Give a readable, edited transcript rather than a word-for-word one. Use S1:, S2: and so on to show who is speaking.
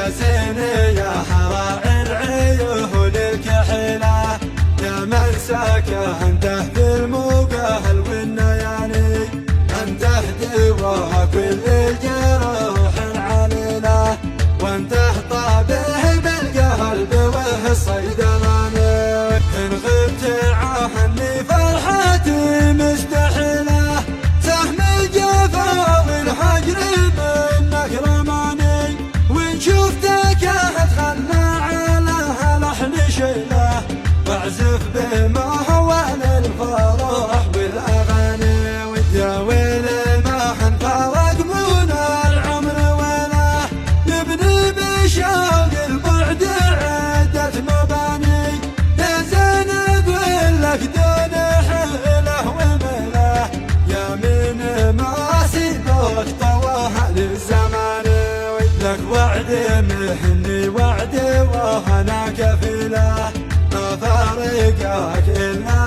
S1: يا زيني يا حراعي العيون الكحلة، يا من ساكنته بالمقهل والنياني، انته دواها كل الجروح العليلة، وانته طابه بالقلب والصيدلاني. إن غبت عني فرحتي مستحيلة، سهم الجفا والهجر منك رماني، وإن شفتك أتخلى على لحن شيله، واعزف بما هو للفرح والأغاني. يا ويلي ما حنفرق من العمر ولا نبني بشوق البعد عدة مباني، يا زين أقول لك دون حيله ومله، يا من ما سيبك طواها للزمان. لك وعد مهني وعد وهنا كفيله، ما فارقك إلا